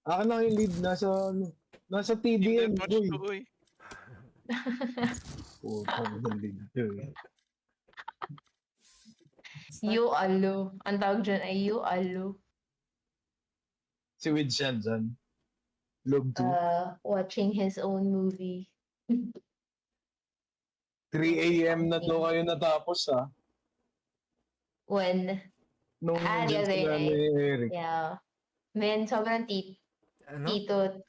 Akin lang yung lead, nasa Team TDM, Deathmatch boy. to, uy. Putang ng lead to eh. You alo. Ang tawag dyan ay you alo. Si Wids yan dyan. Log 2. Watching his own movie. 3 a.m. na to kayo natapos ha. When? Nung The dyan other sila ni night. Eric. Yeah. Man, sobrang Ano? tito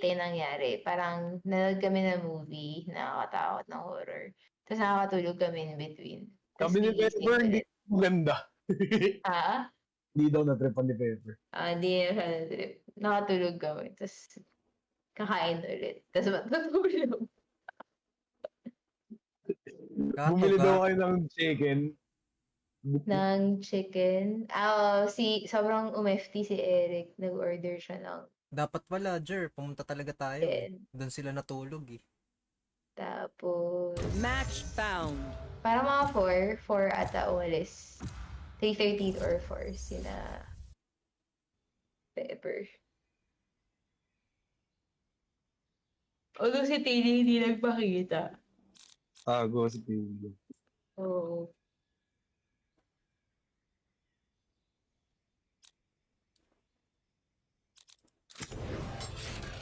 yung nangyari. Parang nanood kami ng movie, nakakatakot ng horror. Tapos nakakatulog kami in between. Tapos Sabi ni gigising Pepper, hindi ulit. maganda. Ha? Hindi daw na-tripan ni Pepper. Hindi na siya na-trip. Nakatulog kami. Tapos kakain ulit. Tapos matutulog. Bumili daw kayo ng chicken. Ng chicken. Sobrang umefty si Eric. Nag-order siya ng Dapat pala, Jer. Pumunta talaga tayo. chicken. Doon sila natulog eh. Tapos, Match found. para mga 4 ata umalis. 3:30 or 4 sina Pepper. Although si Tilly hindi nagpakita. Tago si Pilo. Oo.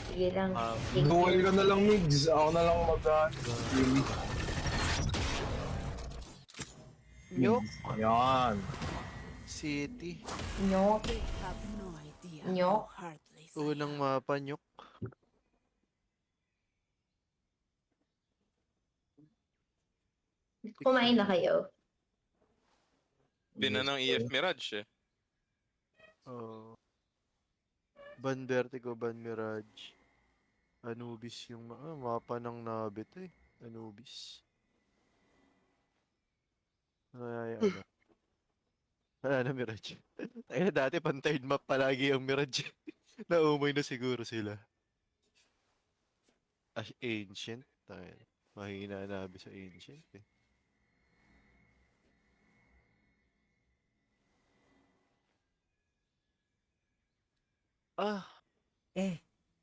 Sige lang. Thank Dual you. ka na lang, Migs. Ako na lang Nyok. Yan. City. Nyok. They have no idea Nyok. how heartless I Unang mapa, Nyok. Kumain na kayo. Bina ng EF Mirage eh. Oh. Ban Vertigo, Ban Mirage. Anubis yung mapa ng Nabit eh. Anubis. Ay, ano. Wala na Mirage. Ay, dati pan-third map palagi ang Mirage. Naumay na siguro sila. Ancient. Tayo. Mahina nabi sa Ancient eh.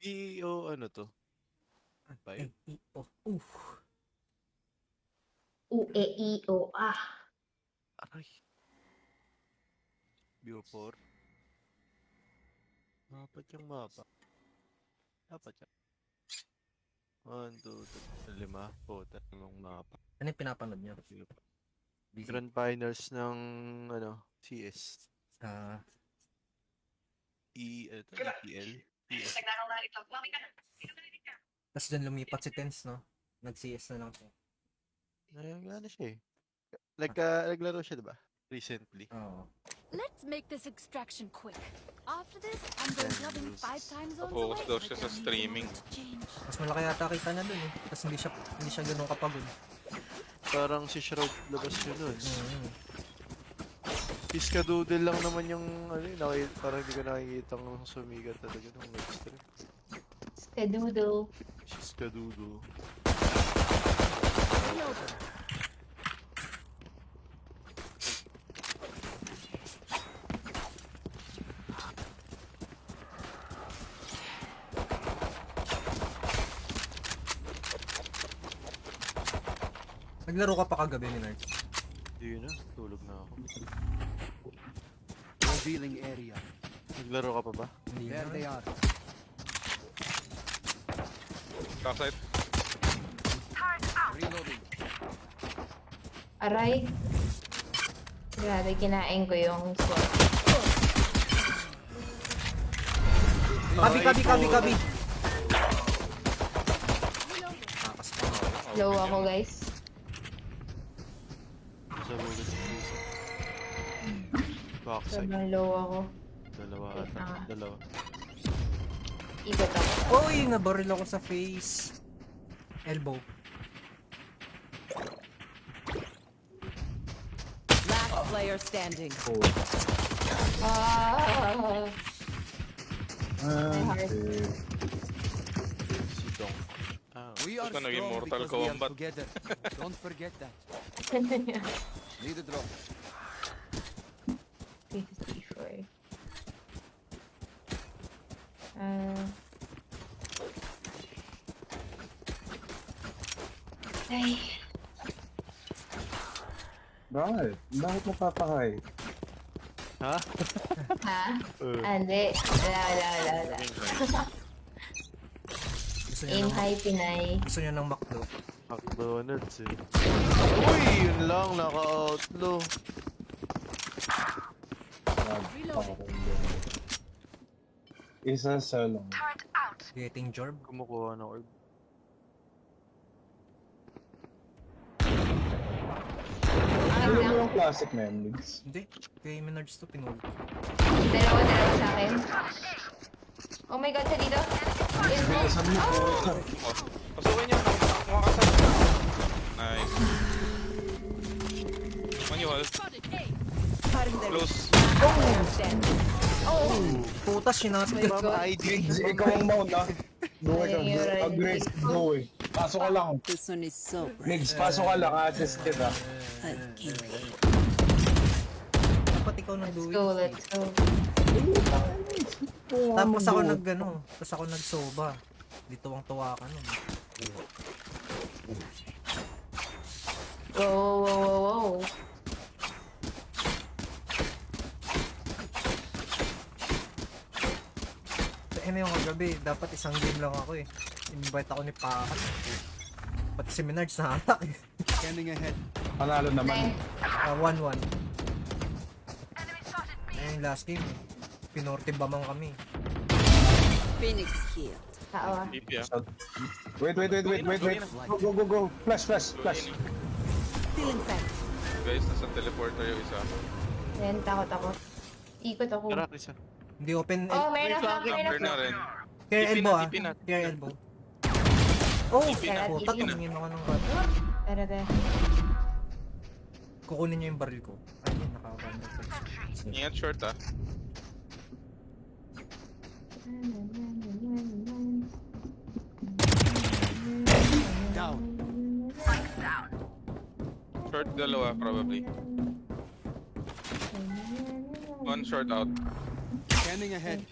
EO ano to? Five? U-E-I-O. Aray. Bio 4. Dapat yung mapa. Dapat yan. 1, 2, 3, 5. Puta yung mapa. Ano yung pinapanood niyo? Busy. Grand Finals ng ano, CS. EPL. PS. Tapos dyan lumipat si Tens, no? Nag-CS na lang siya. Ano siya eh. Naglaro siya diba? Recently. Oo. Let's make this extraction quick. After this, I'm going clubbing 5 time zones Focus away. daw siya sa streaming. Mas malaki yata kita niya dun eh. Tapos hindi siya ganun kapagod. Parang si Shroud labas yun nun. Mm-hmm. Iskadoodle lang naman yung ano yun. Parang hindi ko nakikita ng sumigat talaga ng webstream. Skadoodle. Iskadoodle. Naglaro ka pa kagabi ni Nards? Hindi na, tulog na ako. Revealing area. Naglaro ka pa ba? Hindi There na. they are. Backside. Reloading. Aray. Grabe, kinain ko yung squad. Kabi! Low ako, guys. Sa bulit sa puso. Backside. Sobrang low ako. Dalawa Wait ata. lang. Dalawa. Ikot ako. Uy, nabaril ako sa face. Elbow. Last player standing. Oh. Ah, Ah, heart. okay. Si Dong. Ah, We are Ito naging strong Mortal because we are Kombat. together. Don't forget that. Need a drop. 354. Ay, Bakit? Bakit napapakay? ha? ha? Uh, Hindi. Wala. Gusto niya Aim ng, high, Pinay. gusto niya ng McDo. McDonald's eh. Uy, yun lang, naka-outlaw. Isa sa lang. Getting Jorb. Kumukuha ng orb. Ano Ang mo yung classic memories? Hindi. Kay Menards to pinuli. dalawa sa akin. Oh my god, sa dito. Elbow. Sabi mo po. Pasukin niyo. Kumakasal. Nice. On you, Hal. Spotted A. Close. Player standing. Putas, sinatid ka. Ma'am, ID. Ikaw ang mount ah. Go Ay, ikaw. you're right. Aggressive go eh. Pasok ka lang. This one is so Migs, pasok ka lang. Assist kita. Dapat ikaw nang Let's Louis. go, let's go. Tapos ako tapos ako nagsoba. Di tuwang-tuwa ka nun. Wow. Ano yung kagabi, dapat isang game lang ako eh. Invite ako ni Pakat. Pati si Menards na atak eh. Scanning ahead. Panalo naman. 1-1. Ayun yung last game eh. Pinorte ba man kami. Phoenix here. Tao ah. TP ah. Wait. Go. Flash. Still inside. Guys, nasa teleporter yung isa. Then, takot ako. Ikot ako. Tara, Chris. Hindi open. Oh, mayroon na Camper na rin. Care TP elbow na, ah. TP na. Care elbow. Oh! TP na, Puta, TP na. tumingin ako ng rat. Tara. Kukunin niyo yung baril ko. Ayun, nakakabanda. Ingat short ah. Down. Short dalawa probably. One short out. Scanning ahead.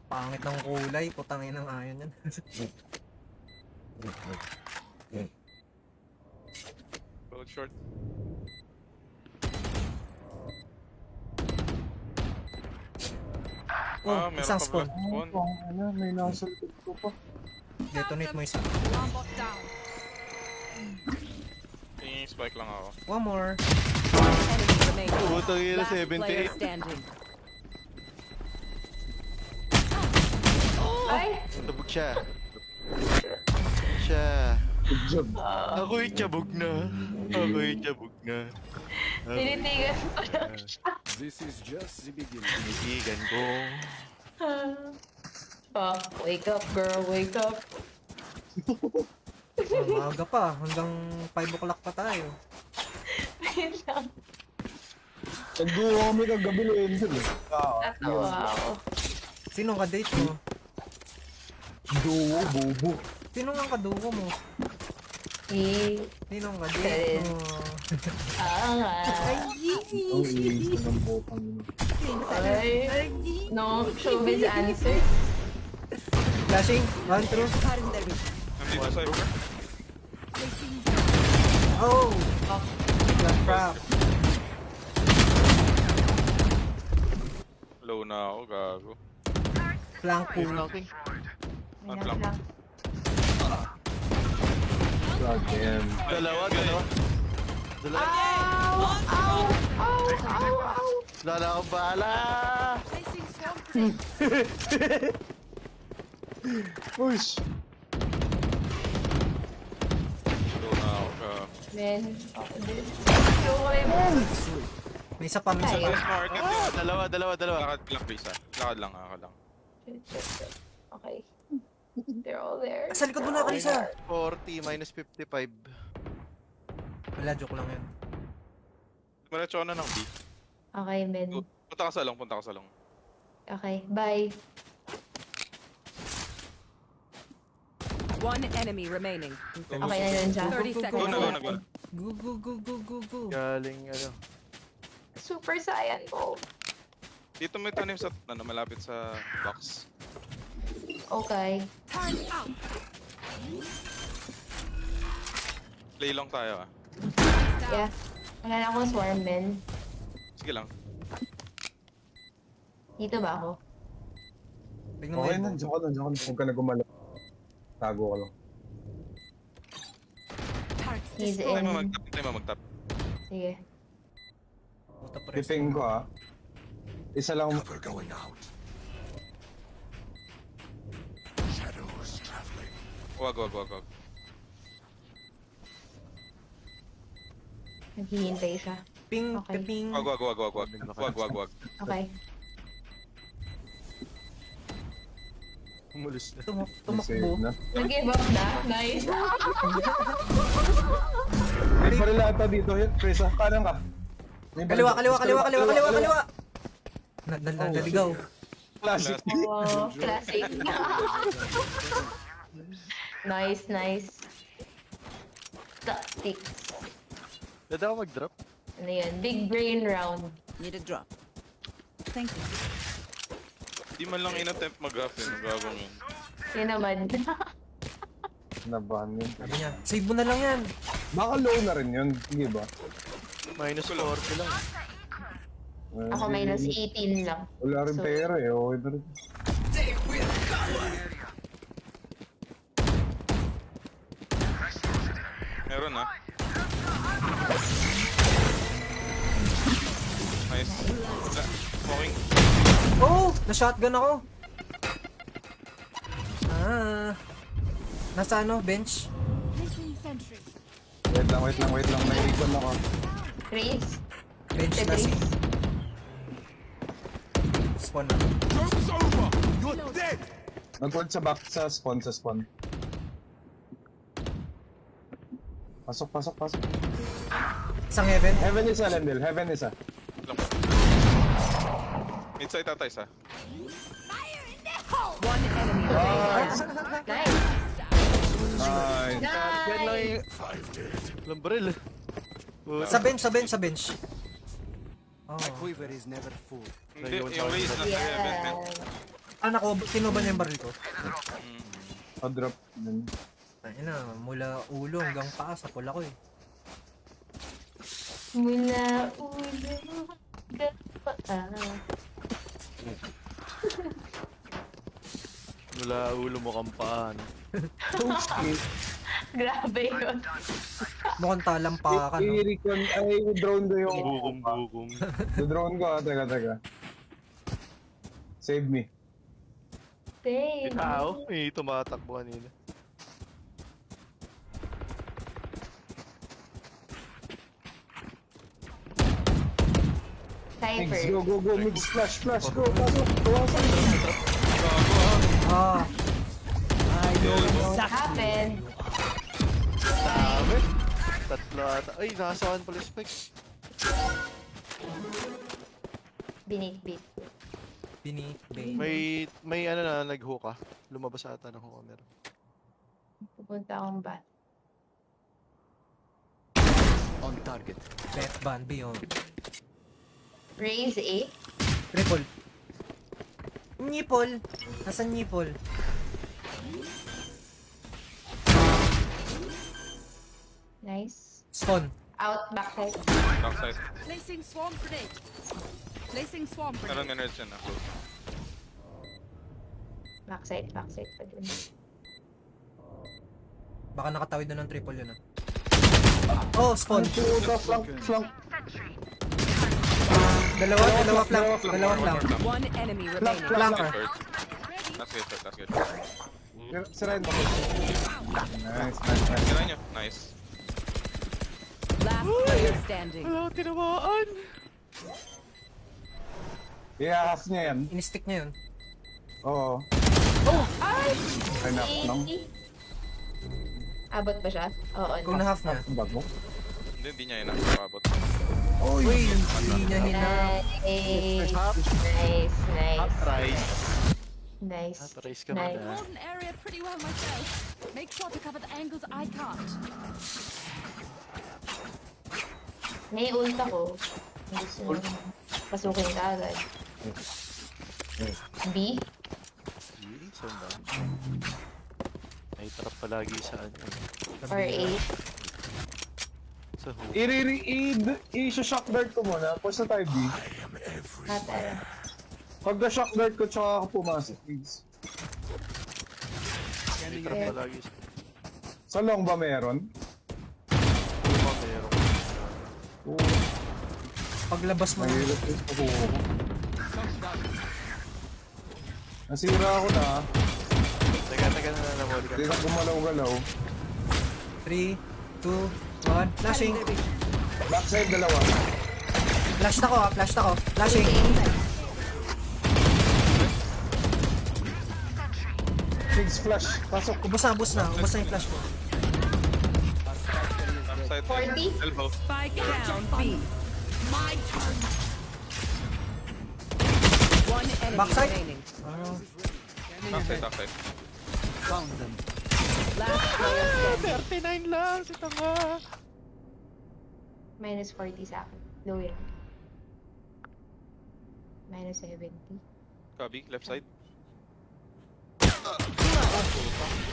Pangit ng kulay, putangin ng ayon yan. Both short. Oh, meron isang pa spawn. ba? Spawn. Ano, may nasa likod ko pa. Detonate mo isa. Alarm bot down. Tingin spike lang ako. One more. Enemy remaining. Putang ina, Last player 78. standing. Ay! Tabog siya. Siya. Good job. Ako'y tiyabog na. Tinitigan ko lang. This is just the beginning. Tinitigan ko. Fuck, wake up girl, wake up. Oh, maaga pa. Hanggang 5 o'clock pa tayo. Wait lang. Nagduwa kami kagabi na Angel eh. Tatawa ako. Sino ka date mo? Duo, bobo. Sino ang kaduko mo? Eh, Sino ang ka-date mo? nga. Ang inis ng botang yun. Ay, no showbiz answer. Flashing? One through? Nandito Cypher. Oh! Flash trap. Low na ako, gago. Flank Who's pool. knocking? May Lang. lang. God damn. Dalawa. Ow! Lala akong bahala. Placing swarm grenade. Push! Low na ako, gago. Men, ako din. Show ko yung May isa pa, may isa pa. Last market yun. Dalawa. Lakad lang, please ah. Lakad lang. Shit. Okay. They're all there. Sa likod mo na, Kalisa. 40 minus 55. Wala, joke lang yun. Diretso ka na ng B. Okay, men. Punta ka sa long. Okay, bye. One enemy remaining. Okay na yun siya. 30 seconds Go na. left. Go. Galing ano. Super Saiyan mo. Dito may tanim sa, malapit sa box. Okay. Turn out. Play long tayo ah. Yeah. Wala na akong swarm, men. Sige lang. Dito ba ako? Tingnan mo Okay yun. na, diyan ka na. Huwag ka na gumalaw. Tago ka lang. Turret He's Tayo in. mo magtap. Sige. Puta, press. Piping ko ha. Isa lang. Wag. Naghihintay siya. Ping, Okay. ping. Wag. Okay. Umulis na. Save Tumakbo. na. Nag-give up na? Nice. May baril ata dito. Presa, kanan ka. May baril. Kaliwa. Naligaw. Classic. Oh, classic. Nice. Tactics. Dada ako mag-drop. Ano yun? Big brain round. Need a drop. Thank you. Di man lang in-attempt mag-up yun. Gagawin yun. Yun naman. Nabahan yun. Sabi niya, save mo na lang yan. Baka low na rin yun. Hindi ba? Minus 40 lang. Ako minus 18 lang. Wala rin So- pera eh. Okay na rin. Meron ah. Nice. Smoking. Oh! Na-shotgun ako. Nasa ano? Bench? Placing sentry. Wait lang. Naiikon ako. Chris? Bench na si... Spawn na. Nag-hold sa back sa spawn. Pasok. Isang heaven. Heaven isa, Lendel. Heaven isa. Lang. Midside tatay sa. One enemy remaining. Nice. Nice. Nice. Yan lang Nice. yung... Lambril. Sa bench. Oh. Quiver is never full. Hindi, yung raise na sa heaven. Yeah. Anak ko, kinuha niya yung baril ko. Pa-drop. Ayun na, mula ulo hanggang paa, sapul ako eh. Mula ulo hanggang paa. Mula ulo mo kang paan. Grabe yun. Mukhang talampakan, no? I-recon, ay, drone ko yung... Bukong. drone ko, teka. Save me. Dang. Tao? May tumatakbo kanina. Migs, Cypher. go, Migs, flash, go, pasok, bawasan. Ah, What happened? Dami. Tatlo ata. Ay, nakasaan pala specs. Binitbit. Bini, bay. May ano na, nag-hook ah. Lumabas ata ng hook meron. Pupunta akong bat. On target. Left band, beyond. Raise A. Triple. Nipple. Nasaan nipple? Nice. Spawn. Out, backside. Backside. Placing swarm grenade. Placing swarm Meron grenade. energy na. Close. Backside pa dun. Baka nakatawid na ng triple yun ah. Oh, spawn. Puta, flank. Dalawa flank. One enemy remaining. Flanker. That's good. Sirain mo. Nice. Sira nyo. Nice. Last player standing. Wala, tinamaan. Iahas niya yan. In-stick niya yun. Oo. Ay! Enough lang. Abot ba siya? Oo. Kung na-half niya. Ang bago. Hindi niya yun nakakabot. Uy, hindi niya hinap. Nice. Hop. Nice. Hop Nice. rice. Nice. Hop rice ka Nice. muna. Hold an area pretty well myself. Make sure to cover the angles I can't. May ult ako. Gusto mo pasukin ka agad. B? Saan ba? May trap palagi sa ano. Or A? Sa hook. I-shock dart ko muna. Pwes na tayo B. Tara. Pag na-shock dart ko, tsaka ako pumasok, please. May trap palagi sa Sa long ba meron? hook. Meron. Oo. Paglabas mo. Mahirap yung pakuha ko. Nasira ako na. Teka na namuli ka. Hindi na gumalaw-galaw. 3, 2, 1. Flashing. Backside, dalawa. Flash na ko ah. Flash na ko. Flashing. Kids flash. Pasok. Ubus na. Ubus na yung flash ko. Upside 40? elbow. Spike down B. One enemy Backside? remaining. Upside. Found them. Last player standing. 39 lang, si tanga. Minus 40 sa akin. Low yun. Minus 70. Cubby, left side.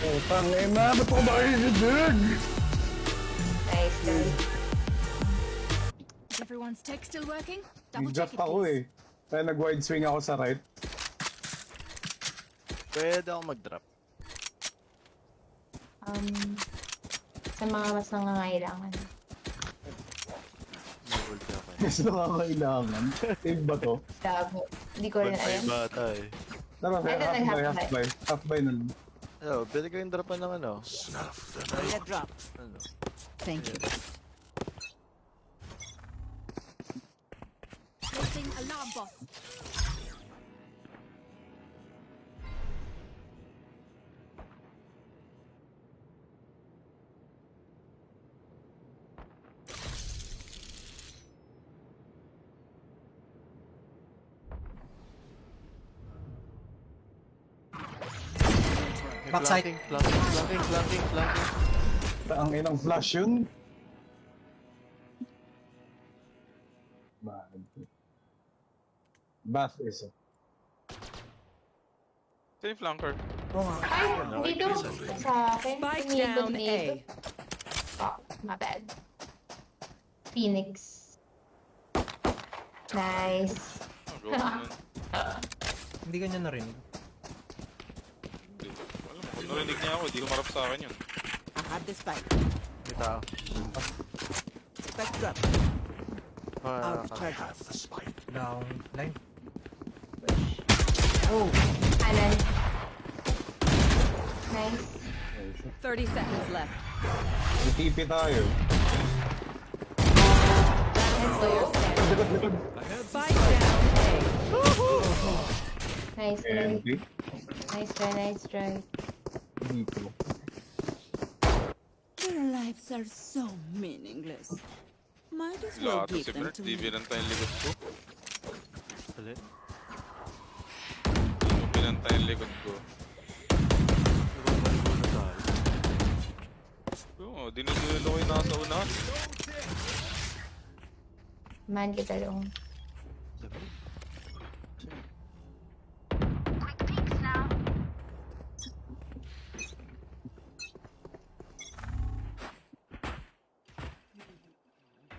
Oh, tangin na. Ba't ko ba kayo dude? Nice, guys. Is everyone's tech still working? Double Nag-drop check it, ako please. eh. Kaya nag-wide swing ako sa right. Pwede ako mag-drop. Sa mga mas nangangailangan. May ult ako eh. Mas nakakailangan. Save ba to? Labo. Hindi ko rin Bantay alam. bata eh. Tara, Ay, half by. Half by na lang. Ano, pwede ko yung dropan ng ano. Let drop. Ano? Thank you. Placing alarm bot. May Backside. Flanking. Ang inang flash yun. Bath is it. Same flanker. Ay, dito. Sa akin. Spike Tumikot down dito. A. Oh, my bad. Phoenix. Nice. Go nun. Hindi ganyan narinig. Alam mo, kung narinig niya ako, di humarap sa akin yun. I have the spike. Kita ako. Spike drop. Out of charges. Down. Line. Oh. Kanan. Nice. 30 seconds left. May TP tayo. Last player standing. Likod. Spike down A. Nice try. Empty. Nice try. Dito. Their lives are so meaningless. Might as well Lahat give si them Bert, to di me. binantay yung likod ko. Alin? Di mo binantay yung likod ko. Nagpapaligo na tayo. Oo, dinudulo ko yung nasa unahan. Man kita lang. Sabi.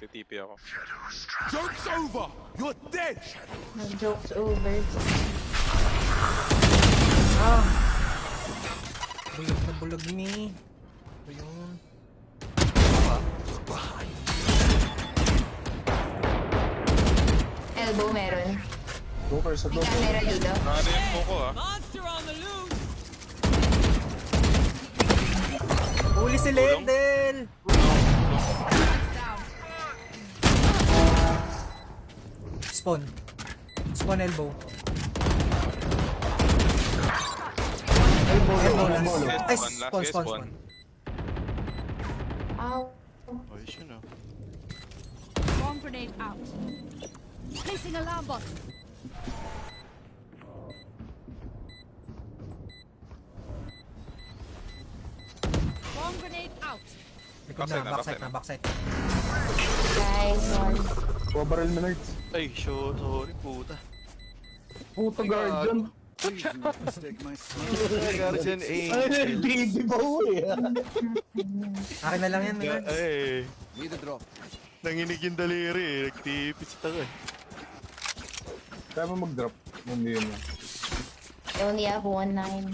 TTP ako. Nag-jokes over. Bulag na bulag ni. Ito yun. Elbow meron. Joker sa May door. camera dito. Nakano yung Poco ah. Huli si Lendel! Spawn. Spawn elbow. Elbow, Elbow last. elbow. Last Ay, one, last spawn, guys, spawn, one. spawn. Ow. Ayos yun ah. Bomb grenade out. Placing alarm bot. Bomb grenade out. Likod Backside na, na, backside backside na, na. backside. Nice one. Barrel mo, Nerds. Ay, sorry puta. Puto guardian. Please do not mistake my smile. Guardian Ay, Angel. hindi ba uli Akin na lang yan, Nerds. Ay, Need a drop. nanginig yung daliri eh. Nagtipis ito eh. Kaya mo mag-drop. Hindi yun. I only have 1-9.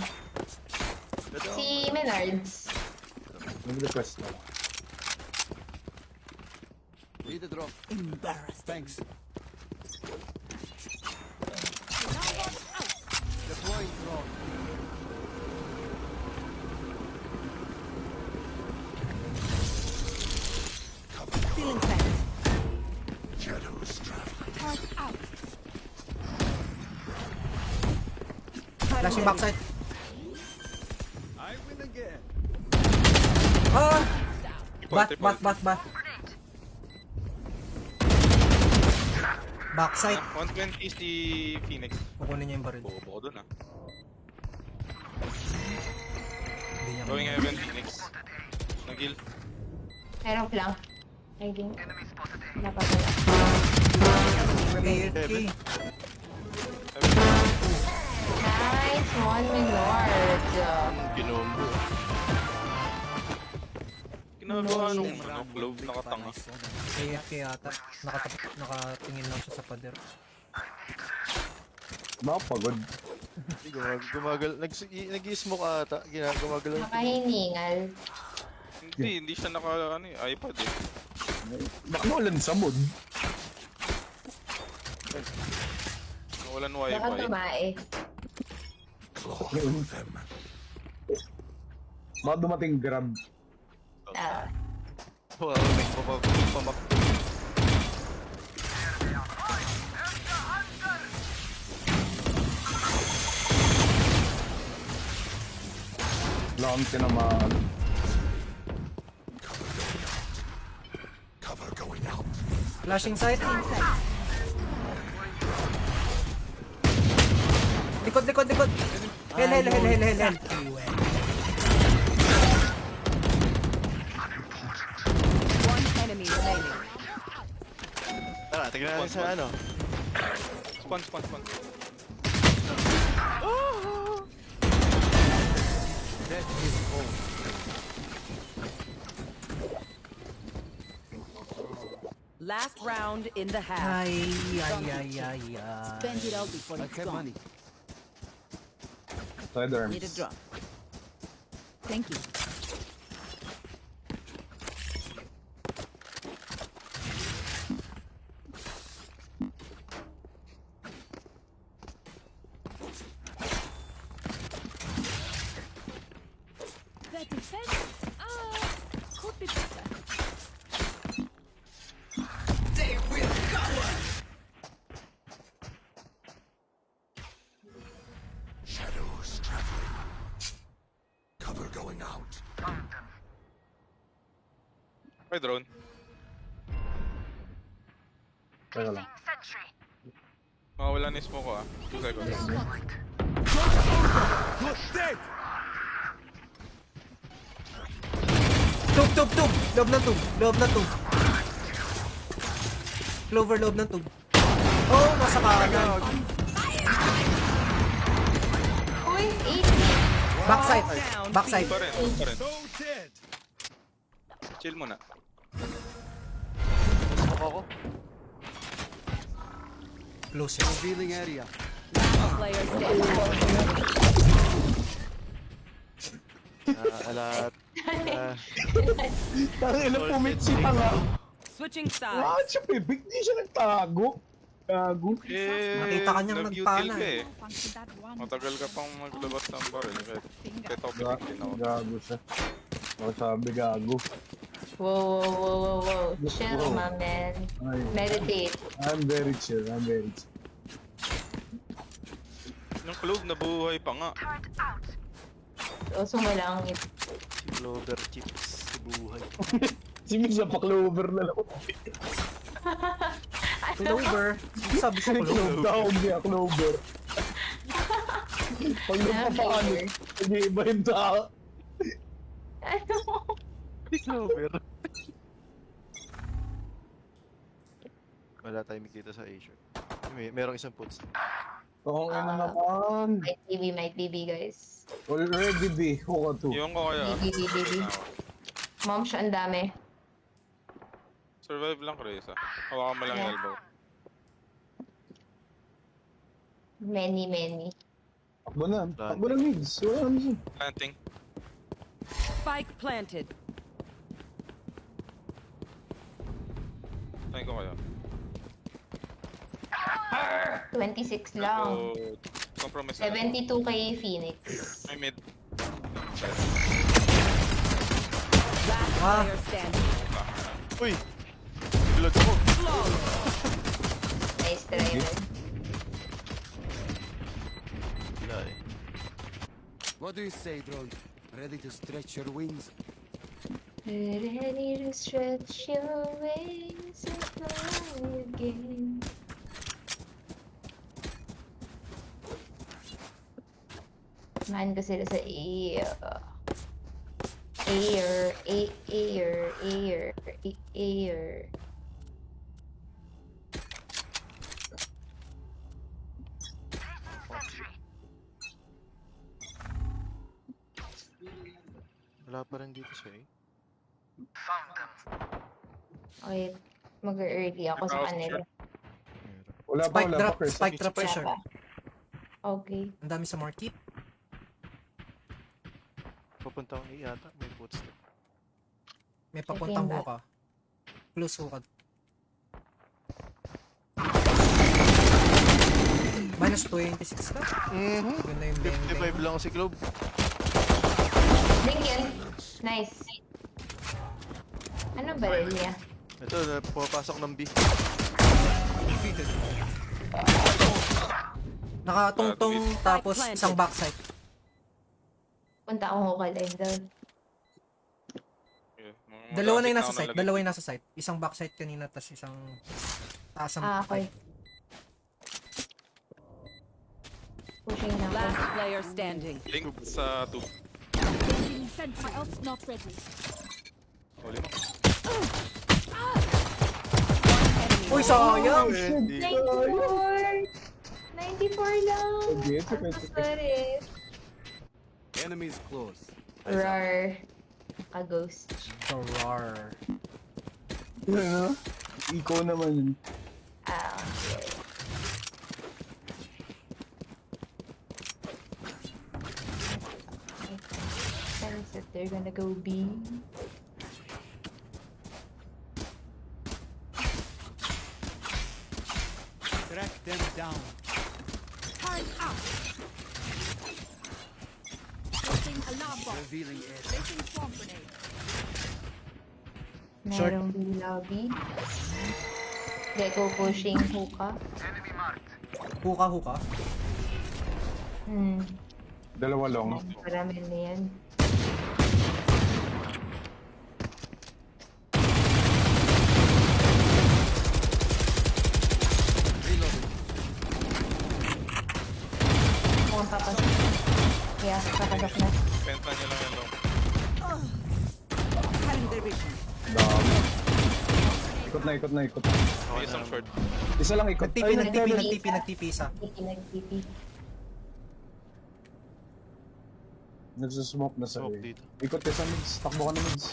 Si Menards. Nag-request lang. Need a drop. Embarrassed. Thanks. Deploying drone. Feeling set. Turret out. Flashing backside. I win again. Ah! Bat, Triple. bat. Backside. 120 si Phoenix. Kukunin niya yung baril. Bobo ko dun ah. Hindi niya Going heaven, Phoenix. Nag-heal. Meron flank. I think. Wala pa pala. AFK. Nice one, Menards. Ginombo. Ginagawa nung globe nakatanga. AFK yata. Nakatingin lang siya sa pader. Baka pagod. Hindi, gumagal. Nag-i-smoke ata. Gumagal lang. Nakahiningal. Hindi siya naka ano, eh, iPad eh. Baka mawalan sa mood. Walan Baka wifi. tumae. Baka dumating grab. Ah. Wow, nagpamak. Wala kang tinamaan. Flashing sight. Likod. Hel. One enemy remaining. Tara, tignan natin sa ano. Spawn. Death is cold. Last round in the half. Ay. Spend it all before I it's have gone. money. Sidearms. Need a drop. Thank you. The defense could be better. May drone. Teka lang. Makawala na yung smoke ko ah. 2 seconds. Tub. Loob ng tub. Clover, loob ng tub. Oh, nasa kanan. Uy, 80. Backside. Pa rin. Chill muna. Smoke ako. Close yun. Revealing area. Player standing. Alat. Tangin na pumitsi pa nga. Switching sides. Bakit siya pibig? Di siya nagtago. Gago. Nakita ka niyang nagpana ka eh. Function that one. Matagal ka pang maglabas ng baril. Kaya top Ga- din ako. Gago siya. Ako sabi gago. Whoa. Chill, Whoa. my man. Ay, Meditate. I'm very chill. Yung Clove nabuhay pa nga. So, sumalangit. Si Clover Chips. Si buhay. Si Migs na pa-clover na lang. Clover. Sabi ko Clover. Clover. Tawag niya, clover. Pag nagpapaano, nag-iiba yung tao. Ano? Si Clover. Wala tayong makita sa Asia. Merong isang puts. Oo, ano naman. Might be, guys. Already B, Hoka 2. Iwan ko kaya. Baby. Mom, siya ang dami. Survive lang, Chris. Hawakan mo lang yung elbow. Many. Takbo na Migs. Wala naman siya. Planting. Spike planted. Tayo ko kaya. 26 lang. So, compromise na. 72 kay Phoenix. May mid. Last Ah. player standing. Uy! Bilag ako. Nice try man. Wala eh. What do you say, drone? Ready to stretch your wings? Ready to stretch your wings and fly again. Samahan ko sila sa air. Wala pa rin dito siya eh. Okay, mag-early ako sa kanila. Meron. Wala pa, Spike wala drop. pa, Chris. Spike drop Wala pressure. pa. Okay. Ang dami sa market. Papunta akong A yata. May footstep. May papuntang Checking hoka. Close hoka. Minus 26 ka? Mhm. Yun na yung bang 55 lang si Clove. Lincoln. Nice. Anong baril niya? Ito, pumapasok ng B. Nakatungtong tapos isang backside. Punta akong hukay line down. Dalawa na yung nasa site. Dalawa yung nasa site. Isang backside kanina tapos isang taas ang Okay. Pushing na ako. Last player standing. Link sa 2. Taking sentry. Else not ready. Huli mo. Uy, sayang! 94! 94 lang! Okay, Ang sakit. Enemies close. Rar. Ka-ghost. Rar. Ano? Ikaw naman yun. Ah, okay. Sense that they're gonna go B. Track them down. Turn out. Placing alarm bomb. Revealing edge. Placing swamp grenade. Short. Merong B lobby. Gecko pushing hookah. Hoka. Dalawa long. Marami na yan. Mukhang papasok. Yeah, papasok na. Penta niya lang yan daw. Cutting their vision. Dami. Ikot na. May isang short. Isa lang ikot. Nagtipi isa. Nag-TP. Nagsusmoke na sa Smoke A. dito. Ikot ka sa Migs. Takbo ka na Migs.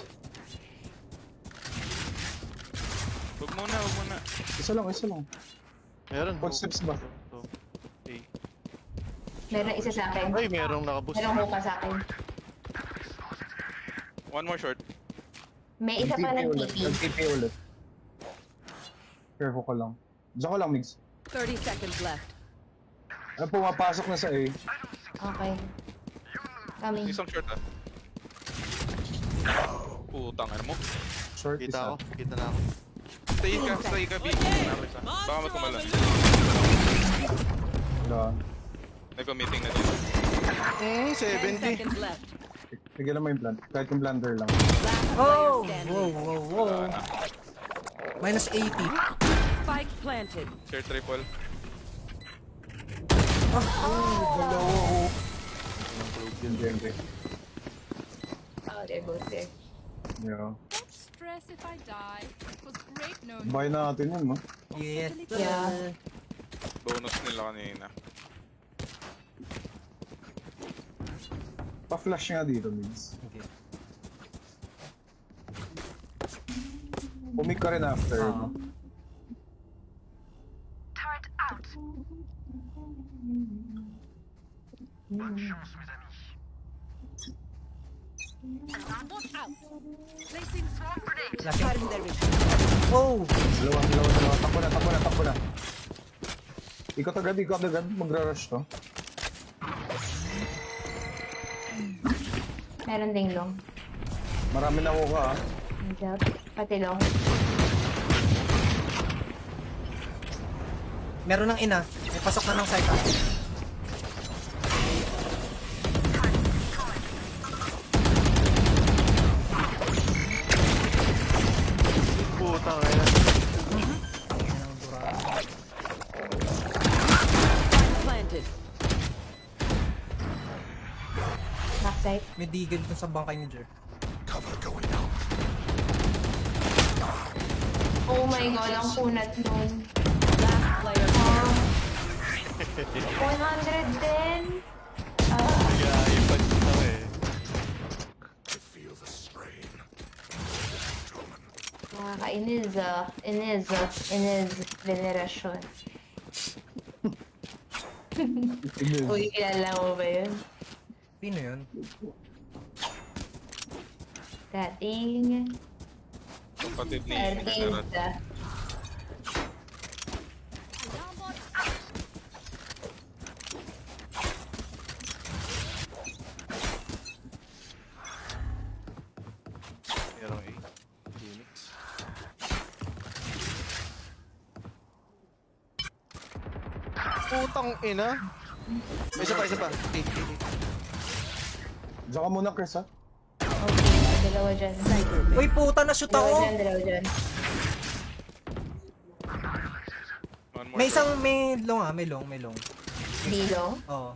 Huwag muna. Isa lang. Meron. Footsteps ba? So, A. Meron isa sa akin. Ay, merong nakaboost. Merong hookah sa akin. One more short. May isa pa ng TP. Nag-TP ulit. Careful ka lang. Diyan ko lang Migs. 30 seconds left. Ano pumapasok na sa A? Okay. Coming. Isang short ah. Putang ano mo. Short Kita isa. ako. Kita na ako. Stay ka B. Baka matumalan. Wala. Nagko-meeting na dito. 10 70. seconds left. Tigilan mo yung plant. Kahit yung blunder lang. Last Oh! player Wow, standing. wow, wow. Minus 80. Spike planted. Share triple. Hindi. Oh, they're both there. Yeah. Don't stress if I die. It was great knowing Buy natin yun, no? Yes. Yeah. Bonus nila kanina. Pa-flash nga dito, Migs. Okay. Umik ka rin after, no? Watch out. Placing swarm grenade. Cutting their vision. Oh! Dalawa. Takbo na. Ikot agad. Magra-rush to. Meron ding long. Marami na ako ka, ah. Good job. Pati long. Meron ng ina. May pasok na ng site. Putang ina. Spike planted. Backside. May digil dun sa bangkay ni Jer. Oh my god, ang kunat nun. Last player. 110? Nag-iipad na eh. Nakakainis Inis venerasyon. Uy, kilala mo ba yun? Sino yun? Dating Kapatid ni General. artista. Alarm bot. Merong A. Phoenix. Putang ina. May isa pa. Diyan ka muna, Chris, ha? Okay, dalawa dyan. Uy, puta, na-shoot ako! Dalawa dyan. One more May shot. isang, may long. Dilong? Oo.